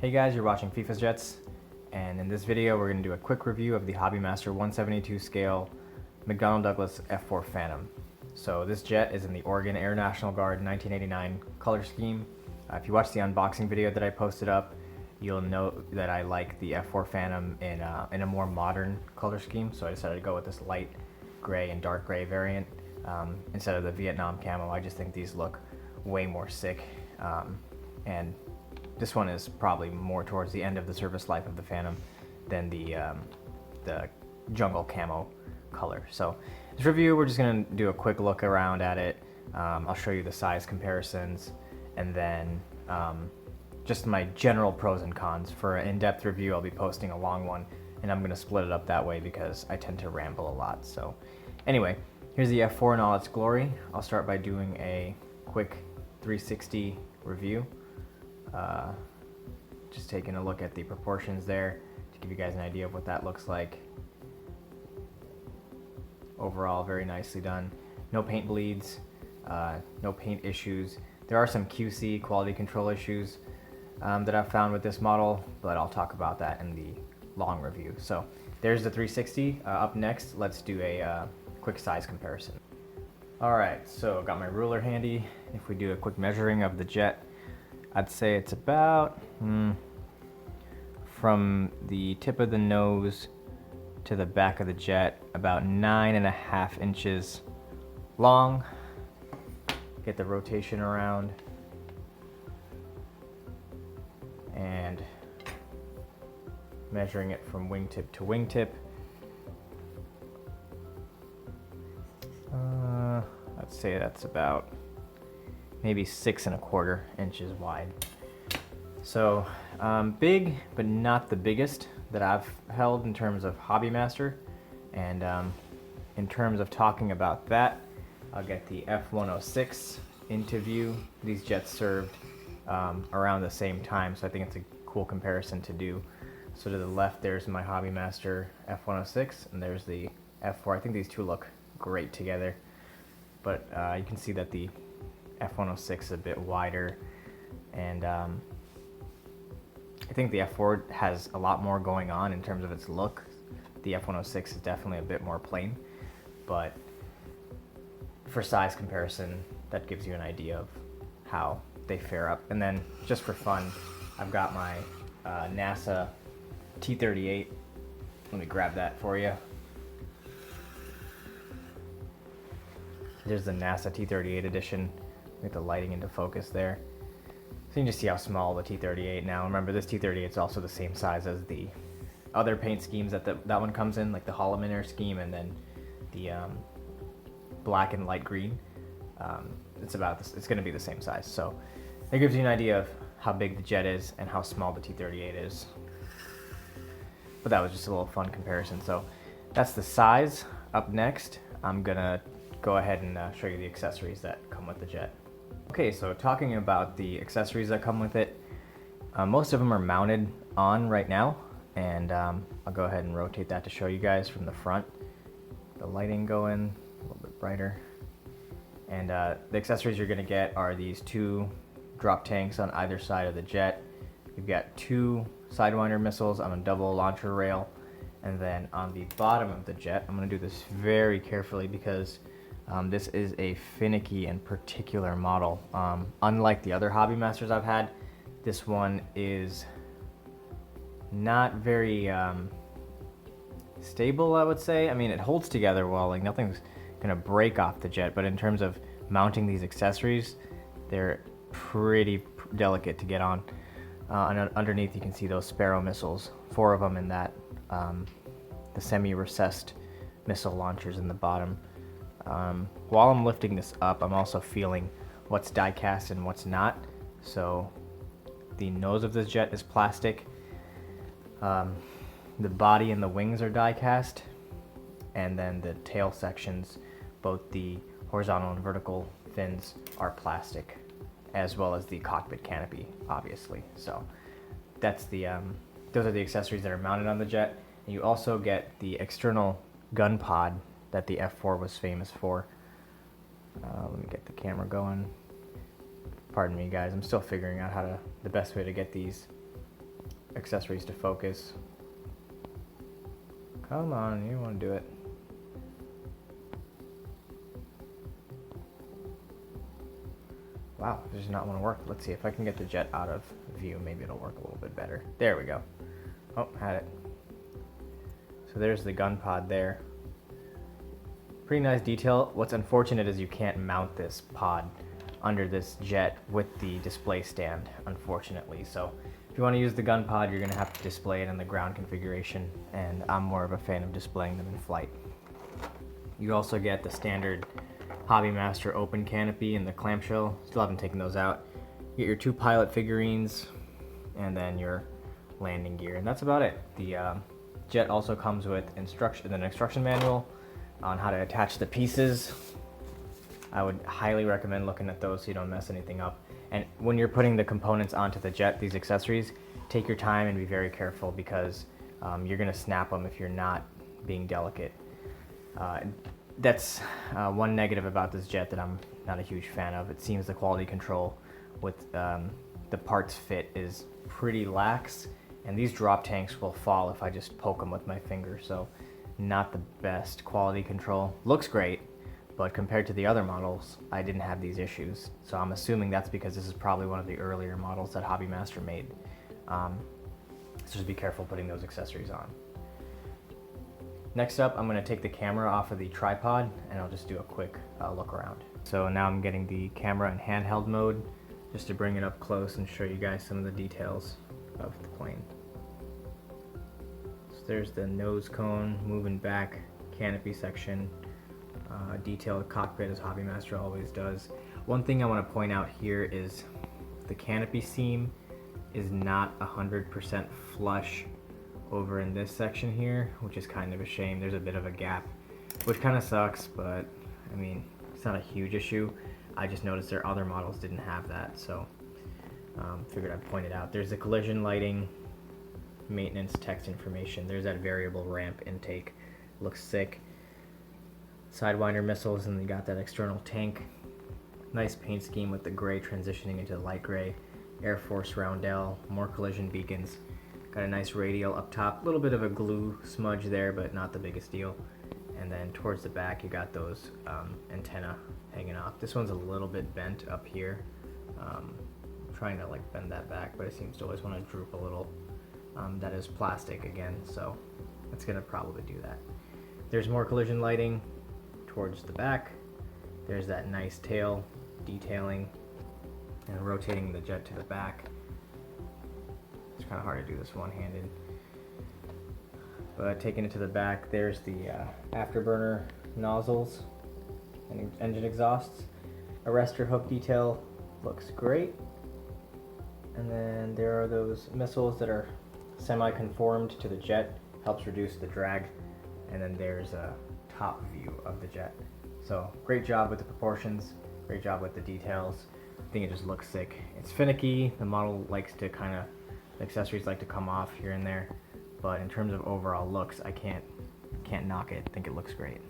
Hey guys, you're watching FIFA Jets, and in this video we're going to do a quick review of the Hobbymaster 172 scale McDonnell Douglas F-4 Phantom. So this jet is in the Oregon Air National Guard 1989 color scheme. If you watch the unboxing video that I posted up, you'll note that I like the F-4 Phantom in a more modern color scheme, so I decided to go with this light gray and dark gray variant instead of the Vietnam camo. I just think these look way more sick, and this one is probably more towards the end of the service life of the Phantom than the jungle camo color. So this review, we're just going to do a quick look around at it. I'll show you the size comparisons, and then just my general pros and cons. For an in-depth review, I'll be posting a long one, and I'm going to split it up that way because I tend to ramble a lot. So anyway, here's the F4 in all its glory. I'll start by doing a quick 360 review. Just taking a look at the proportions there to give you guys an idea of what that looks like. Overall, very nicely done. No paint bleeds, no paint issues. There are some QC, quality control issues, that I've found with this model, but I'll talk about that in the long review. So there's the 360. Up next, let's do a quick size comparison. Alright, so got my ruler handy. If we do a quick measuring of the jet, I'd say it's about from the tip of the nose to the back of the jet, about 9.5 inches long. Get the rotation around and measuring it from wingtip to wingtip. I'd say that's about maybe 6.25 inches wide. So big, but not the biggest that I've held in terms of Hobbymaster. And in terms of talking about that, I'll get the F-106 into view. These jets served around the same time, so I think it's a cool comparison to do. So to the left, there's my Hobbymaster F-106, and there's the F-4. I think these two look great together, but you can see that the F-106 is a bit wider, and I think the F-4 has a lot more going on in terms of its look. The F-106 is definitely a bit more plain, but for size comparison, that gives you an idea of how they fare up. And then just for fun, I've got my NASA T-38. Let me grab that for you. There's the NASA T-38 edition. Get the lighting into focus there. So you can just see how small the T-38 now. Remember, this T-38 is also the same size as the other paint schemes that that one comes in, like the Holloman Air scheme, and then the black and light green. It's going to be the same size. So it gives you an idea of how big the jet is and how small the T-38 is. But that was just a little fun comparison. So that's the size. Up next, I'm gonna go ahead and show you the accessories that come with the jet. Okay, so talking about the accessories that come with it, most of them are mounted on right now, and I'll go ahead and rotate that to show you guys from the front. The lighting going a little bit brighter. And the accessories you're gonna get are these two drop tanks on either side of the jet. You've got two Sidewinder missiles on a double launcher rail, and then on the bottom of the jet, I'm gonna do this very carefully because this is a finicky and particular model. Unlike the other Hobbymasters I've had, this one is not very stable, I would say. I mean, it holds together well, like nothing's gonna break off the jet, but in terms of mounting these accessories, they're pretty delicate to get on. And underneath you can see those Sparrow missiles, 4 of them in that, the semi-recessed missile launchers in the bottom. While I'm lifting this up, I'm also feeling what's die-cast and what's not. So the nose of this jet is plastic. The body and the wings are die-cast, and then the tail sections, both the horizontal and vertical fins, are plastic, as well as the cockpit canopy, obviously. So that's the those are the accessories that are mounted on the jet. And you also get the external gun pod that the F-4 was famous for. Let me get the camera going. Pardon me, guys. I'm still figuring out the best way to get these accessories to focus. Come on, you want to do it. Wow, this does not want to work. Let's see if I can get the jet out of view. Maybe it'll work a little bit better. There we go. Oh, had it. So there's the gun pod there. Pretty nice detail. What's unfortunate is you can't mount this pod under this jet with the display stand, unfortunately. So if you want to use the gun pod, you're going to have to display it in the ground configuration, and I'm more of a fan of displaying them in flight. You also get the standard Hobbymaster open canopy and the clamshell. Still haven't taken those out. You get your 2 pilot figurines and then your landing gear, and that's about it. The jet also comes with an instruction manual on how to attach the pieces. I would highly recommend looking at those so you don't mess anything up. And when you're putting the components onto the jet, these accessories, take your time and be very careful, because you're going to snap them if you're not being delicate. That's one negative about this jet that I'm not a huge fan of. It seems the quality control with the parts fit is pretty lax, and these drop tanks will fall if I just poke them with my finger, so not the best quality control. Looks great, but compared to the other models, I didn't have these issues. So I'm assuming that's because this is probably one of the earlier models that Hobbymaster made. So just be careful putting those accessories on. Next up, I'm going to take the camera off of the tripod, and I'll just do a quick look around. So now I'm getting the camera in handheld mode, just to bring it up close and show you guys some of the details of the plane. So there's the nose cone moving back, canopy section, detailed cockpit as Hobbymaster always does. One thing I want to point out here is the canopy seam is not 100% flush over in this section here, which is kind of a shame. There's a bit of a gap, which kind of sucks, but I mean, it's not a huge issue. I just noticed their other models didn't have that, so figured I'd point it out. There's the collision lighting, maintenance text information. There's that variable ramp intake. Looks sick. Sidewinder missiles, and you got that external tank. Nice paint scheme with the gray transitioning into light gray. Air Force roundel, more collision beacons. Got a nice radial up top, a little bit of a glue smudge there, but not the biggest deal. And then towards the back, you got those antenna hanging off. This one's a little bit bent up here. I'm trying to like bend that back, but it seems to always want to droop a little. That is plastic again, so it's gonna probably do that. There's more collision lighting towards the back. There's that nice tail detailing and rotating the jet to the back. It's kind of hard to do this one-handed, but taking it to the back, there's the afterburner nozzles and engine exhausts. Arrestor hook detail looks great, and then there are those missiles that are semi-conformed to the jet, helps reduce the drag, and then there's a top view of the jet. So great job with the proportions, great job with the details. I think it just looks sick. It's finicky. The model likes to kind of, the accessories like to come off here and there, but in terms of overall looks, I can't knock it. I think it looks great.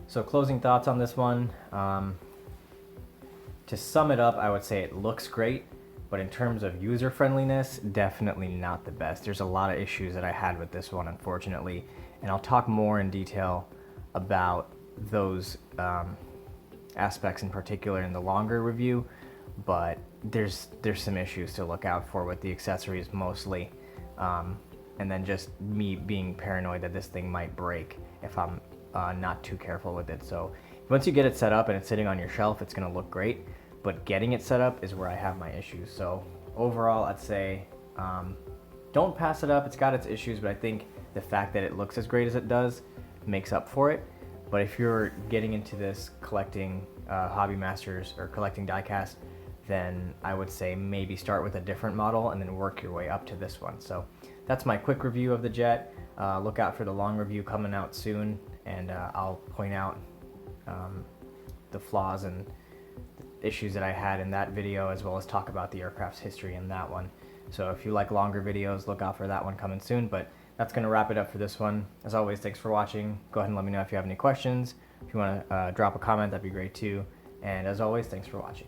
So closing thoughts on this one. To sum it up, I would say it looks great, but in terms of user friendliness, definitely not the best. There's a lot of issues that I had with this one, unfortunately, and I'll talk more in detail about those aspects in particular in the longer review, but there's some issues to look out for with the accessories mostly, and then just me being paranoid that this thing might break if I'm not too careful with it. So once you get it set up and it's sitting on your shelf, it's going to look great, but getting it set up is where I have my issues. So overall, I'd say don't pass it up. It's got its issues, but I think the fact that it looks as great as it does makes up for it. But if you're getting into this collecting Hobbymasters or collecting diecast, then I would say maybe start with a different model and then work your way up to this one. So that's my quick review of the jet. Look out for the long review coming out soon, and I'll point out the flaws and issues that I had in that video, as well as talk about the aircraft's history in that one. So if you like longer videos, look out for that one coming soon. But that's going to wrap it up for this one. As always, thanks for watching. Go ahead and let me know if you have any questions. If you want to drop a comment, that'd be great too. And as always, thanks for watching.